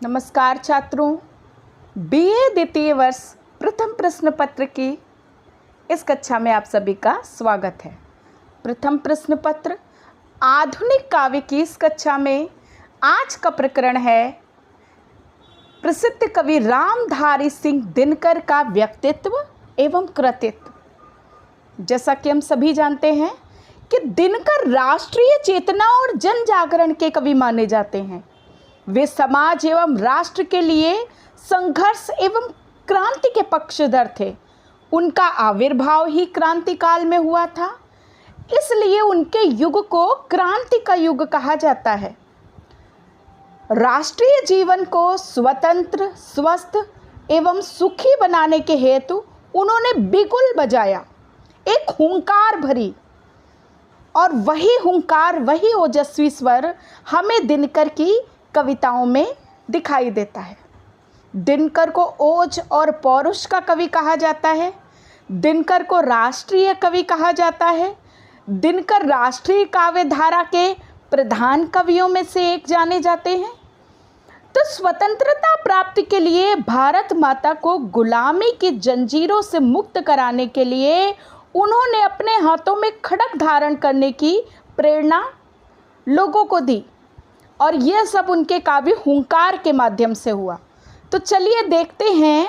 नमस्कार छात्रों, बीए द्वितीय वर्ष प्रथम प्रश्न पत्र की इस कक्षा में आप सभी का स्वागत है। प्रथम प्रश्न पत्र आधुनिक काव्य की इस कक्षा में आज का प्रकरण है प्रसिद्ध कवि रामधारी सिंह दिनकर का व्यक्तित्व एवं कृतित्व। जैसा कि हम सभी जानते हैं कि दिनकर राष्ट्रीय चेतना और जन जागरण के कवि माने जाते हैं। वे समाज एवं राष्ट्र के लिए संघर्ष एवं क्रांति के पक्षधर थे। उनका आविर्भाव ही क्रांति काल में हुआ था, इसलिए उनके युग को क्रांति का युग कहा जाता है। राष्ट्रीय जीवन को स्वतंत्र, स्वस्थ एवं सुखी बनाने के हेतु उन्होंने बिगुल बजाया, एक हुंकार भरी, और वही हुंकार, वही ओजस्वी स्वर हमें दिनकर की कविताओं में दिखाई देता है। दिनकर को ओज और पौरुष का कवि कहा जाता है। दिनकर को राष्ट्रीय कवि कहा जाता है। दिनकर राष्ट्रीय काव्य धारा के प्रधान कवियों में से एक जाने जाते हैं। तो स्वतंत्रता प्राप्ति के लिए भारत माता को गुलामी की जंजीरों से मुक्त कराने के लिए उन्होंने अपने हाथों में खड्ग धारण करने की प्रेरणा लोगों को दी, और यह सब उनके काव्य हुंकार के माध्यम से हुआ। तो चलिए देखते हैं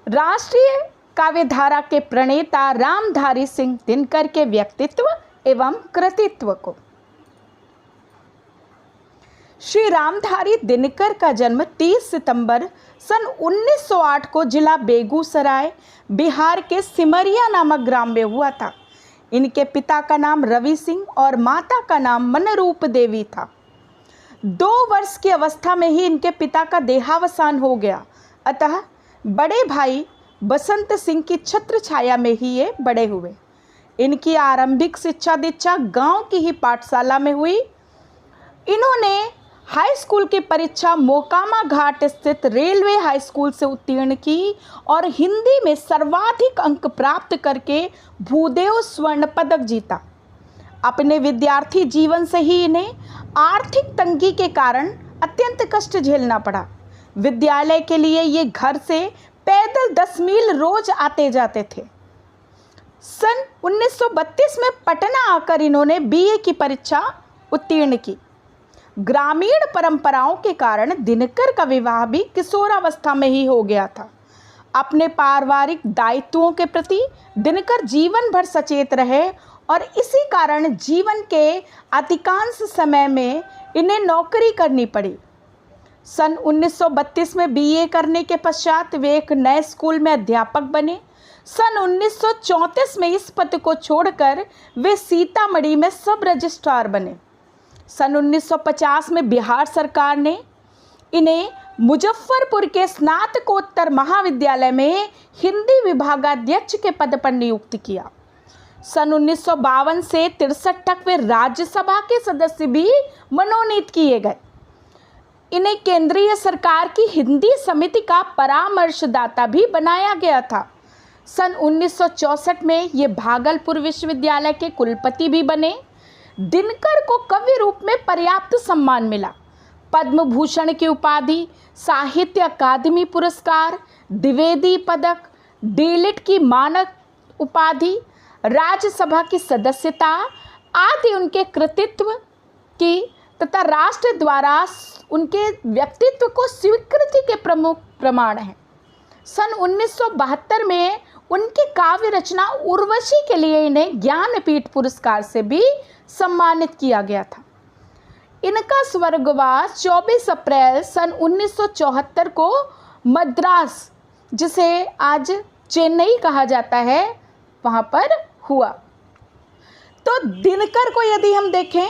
राष्ट्रीय काव्य धारा के प्रणेता रामधारी सिंह दिनकर के व्यक्तित्व एवं कृतित्व को। श्री रामधारी दिनकर का जन्म 30 सितंबर सन 1908 को जिला बेगूसराय, बिहार के सिमरिया नामक ग्राम में हुआ था। इनके पिता का नाम रवि सिंह और माता का नाम मनरूप देवी था। 2 वर्ष की अवस्था में ही इनके पिता का देहावसान हो गया, अतः बड़े भाई बसंत सिंह की छत्र छाया में ही ये बड़े हुए। इनकी आरंभिक शिक्षा दीक्षा गांव की ही पाठशाला में हुई। इन्होंने हाई स्कूल की परीक्षा मोकामा घाट स्थित रेलवे हाई स्कूल से उत्तीर्ण की और हिंदी में सर्वाधिक अंक प्राप्त करके भूदेव स्वर्ण पदक जीता। अपने विद्यार्थी जीवन से ही इन्हें आर्थिक तंगी के कारण अत्यंत कष्ट झेलना पड़ा। विद्यालय के लिए ये घर से पैदल 10 मील रोज आते जाते थे। सन 1932 में पटना आकर इन्होंने बीए की परीक्षा उत्तीर्ण की। ग्रामीण परंपराओं के कारण दिनकर का विवाह भी किशोरावस्था में ही हो गया था। अपने पारिवारिक दायित्वों के प्रति दिनकर जीवन भर सचेत रहे और इसी कारण जीवन के अधिकांश समय में इन्हें नौकरी करनी पड़ी। सन 1932 में बीए करने के पश्चात वे एक नए स्कूल में अध्यापक बने। सन 1934 में इस पद को छोड़कर वे सीतामढ़ी में सब रजिस्ट्रार बने। सन 1950 में बिहार सरकार ने इन्हें मुजफ्फरपुर के स्नातकोत्तर महाविद्यालय में हिंदी विभागाध्यक्ष के पद पर नियुक्त किया। सन 1952 से 63 तक वे राज्यसभा के सदस्य भी मनोनीत किए गए। इन्हें केंद्रीय सरकार की हिंदी समिति का परामर्शदाता भी बनाया गया था। सन 1964 में ये भागलपुर विश्वविद्यालय के कुलपति भी बने। दिनकर को कवि रूप में पर्याप्त सम्मान मिला। पद्म भूषण की उपाधि, साहित्य अकादमी पुरस्कार, द्विवेदी पदक, डीलिट की मानक उपाधि, राज्यसभा की सदस्यता आदि उनके कृतित्व की तथा राष्ट्र द्वारा उनके व्यक्तित्व को स्वीकृति के प्रमुख प्रमाण हैं। सन 1972 में उनकी काव्य रचना उर्वशी के लिए इन्हें ज्ञानपीठ पुरस्कार से भी सम्मानित किया गया था। इनका स्वर्गवास 24 अप्रैल सन 1974 को मद्रास, जिसे आज चेन्नई कहा जाता है, वहाँ पर हुआ। तो दिनकर को यदि हम देखें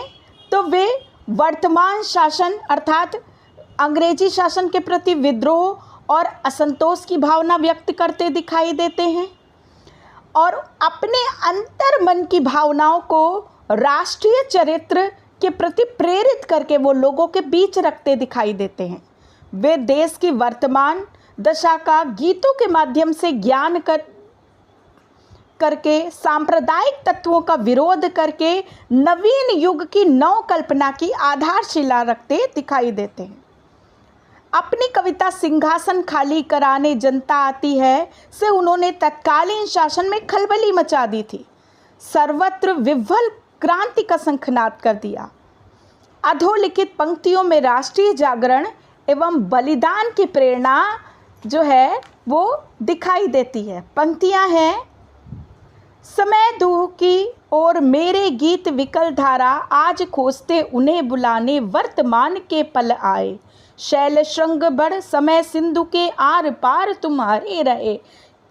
तो वे वर्तमान शासन अर्थात अंग्रेजी शासन के प्रति विद्रोह और असंतोष की भावना व्यक्त करते दिखाई देते हैं और अपने अंतर मन की भावनाओं को राष्ट्रीय चरित्र के प्रति प्रेरित करके वो लोगों के बीच रखते दिखाई देते हैं। वे देश की वर्तमान दशा का गीतों के माध्यम से ज्ञान करके सांप्रदायिक तत्वों का विरोध करके नवीन युग की नव कल्पना की आधारशिला रखते दिखाई देते हैं। अपनी कविता सिंहासन खाली कराने जनता आती है से उन्होंने तत्कालीन शासन में खलबली मचा दी थी, सर्वत्र विह्वल क्रांति का शंखनाद कर दिया। अधोलिखित पंक्तियों में राष्ट्रीय जागरण एवं बलिदान की प्रेरणा जो है वो दिखाई देती है। पंक्तियां हैं, समय दूह की और मेरे गीत विकल धारा, आज खोजते उन्हें बुलाने वर्तमान के पल आए, शैल श्रृंग बढ़ समय सिंधु के आर पार तुम्हारे रहे,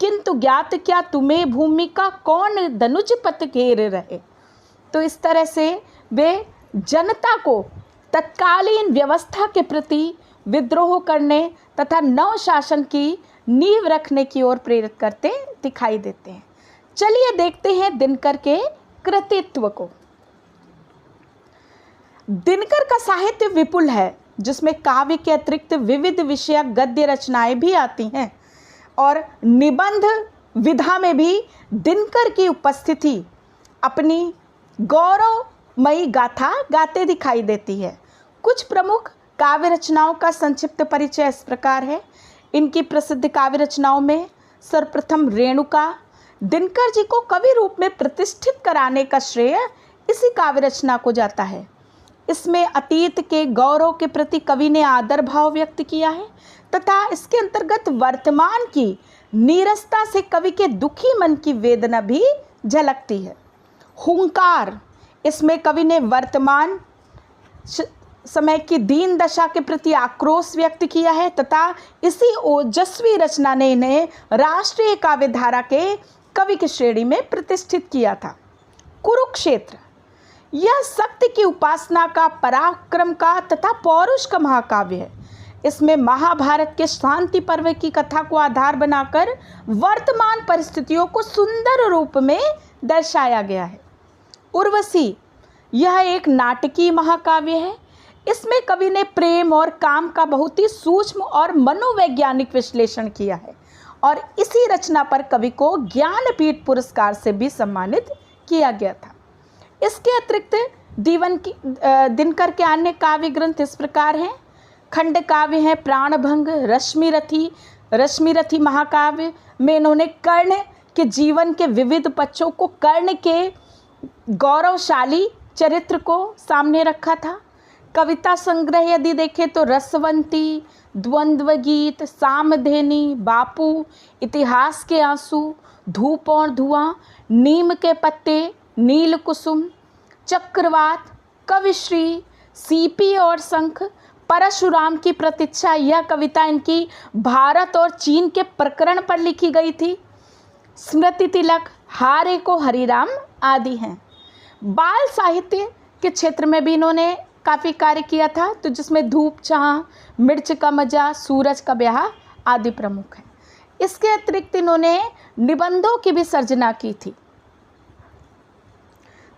किंतु ज्ञात क्या तुम्हें भूमि का कौन धनुज पथ घेर रहे। तो इस तरह से वे जनता को तत्कालीन व्यवस्था के प्रति विद्रोह करने तथा नव शासन की नींव रखने की ओर प्रेरित करते दिखाई देते हैं। चलिए देखते हैं दिनकर के कृतित्व को। दिनकर का साहित्य विपुल है, जिसमें काव्य के अतिरिक्त विविध विषयक गद्य रचनाएं भी आती हैं और निबंध विधा में भी दिनकर की उपस्थिति अपनी गौरवमयी गाथा गाते दिखाई देती है। कुछ प्रमुख काव्य रचनाओं का संक्षिप्त परिचय इस प्रकार है। इनकी प्रसिद्ध काव्य रचनाओं में सर्वप्रथम रेणुका, दिनकर जी को कवि रूप में प्रतिष्ठित कराने का श्रेय इसी काव्य रचना को जाता है। इसमें अतीत के गौरव के प्रति कवि ने आदर भाव व्यक्त किया है तथा इसके अंतर्गत वर्तमान की नीरसता से कवि के दुखी मन की वेदना भी झलकती है। हुंकार, इसमें कवि ने वर्तमान समय की दीन दशा के प्रति आक्रोश व्यक्त किया है तथा इसी ओजस्वी रचना ने इन्हें राष्ट्रीय काव्य धारा के कवि की श्रेणी में प्रतिष्ठित किया था। कुरुक्षेत्र, यह सत्य की उपासना का, पराक्रम का तथा पौरुष का महाकाव्य है। इसमें महाभारत के शांति पर्व की कथा को आधार बनाकर वर्तमान परिस्थितियों को सुंदर रूप में दर्शाया गया है। उर्वशी, यह एक नाटकीय महाकाव्य है। इसमें कवि ने प्रेम और काम का बहुत ही सूक्ष्म और मनोवैज्ञानिक विश्लेषण किया है और इसी रचना पर कवि को ज्ञानपीठ पुरस्कार से भी सम्मानित किया गया था। इसके अतिरिक्त दिनकर के अन्य काव्य ग्रंथ इस प्रकार हैं। खंड काव्य हैं प्राणभंग, रश्मिरथी महाकाव्य में इन्होंने कर्ण के जीवन के विविध पक्षों को, कर्ण के गौरवशाली चरित्र को सामने रखा था। कविता संग्रह यदि देखें तो रसवंती, द्वंद्व गीत, सामधेनी, बापू, इतिहास के आंसू, धूप और धुआं, नीम के पत्ते, नील कुसुम, चक्रवात, कविश्री, सीपी और शंख, परशुराम की प्रतीक्षा, यह कविता इनकी भारत और चीन के प्रकरण पर लिखी गई थी। स्मृति तिलक, हारे को हरिराम आदि हैं। बाल साहित्य के क्षेत्र में भी इन्होंने काफ़ी कार्य किया था, तो जिसमें धूप छाह, मिर्च का मजा, सूरज का ब्याह आदि प्रमुख हैं। इसके अतिरिक्त इन्होंने निबंधों की भी सर्जना की थी।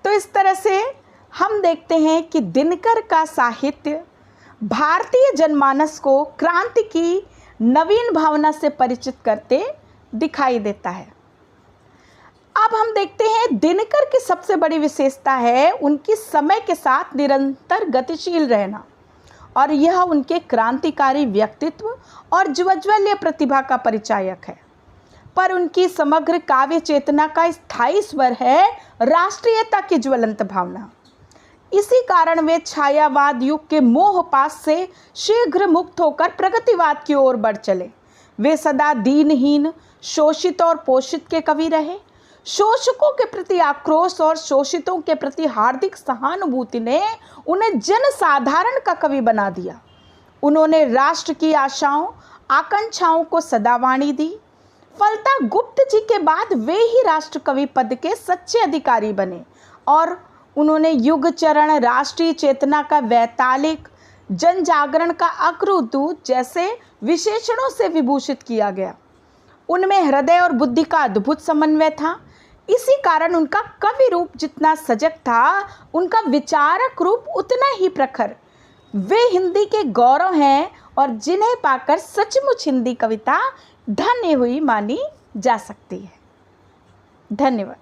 तो इस तरह से हम देखते हैं कि दिनकर का साहित्य भारतीय जनमानस को क्रांति की नवीन भावना से परिचित करते दिखाई देता है। अब हम देखते हैं दिनकर की सबसे बड़ी विशेषता है उनकी समय के साथ निरंतर गतिशील रहना, और यह उनके क्रांतिकारी व्यक्तित्व और ज्वलंत प्रतिभा का परिचायक है। पर उनकी समग्र काव्य चेतना का स्थायी स्वर है राष्ट्रीयता की ज्वलंत भावना। इसी कारण वे छायावाद युग के मोहपाश से शीघ्र मुक्त होकर प्रगतिवाद की ओर बढ़ चले। वे सदा दीनहीन, शोषित और पोषित के कवि रहे। शोषकों के प्रति आक्रोश और शोषितों के प्रति हार्दिक सहानुभूति ने उन्हें जनसाधारण का कवि बना दिया। उन्होंने राष्ट्र की आशाओं आकांक्षाओं को सदावाणी दी। फलता गुप्त जी के बाद वे ही राष्ट्र कवि पद के सच्चे अधिकारी बने और उन्होंने युग चरण, राष्ट्रीय चेतना का वैतालिक, जन जागरण का अग्रदूत जैसे विशेषणों से विभूषित किया गया। उनमें हृदय और बुद्धि का अद्भुत समन्वय था। इसी कारण उनका कवि रूप जितना सजग था, उनका विचारक रूप उतना ही प्रखर। वे हिंदी के गौरव हैं और जिन्हें पाकर सचमुच हिंदी कविता धन्य हुई मानी जा सकती है। धन्यवाद।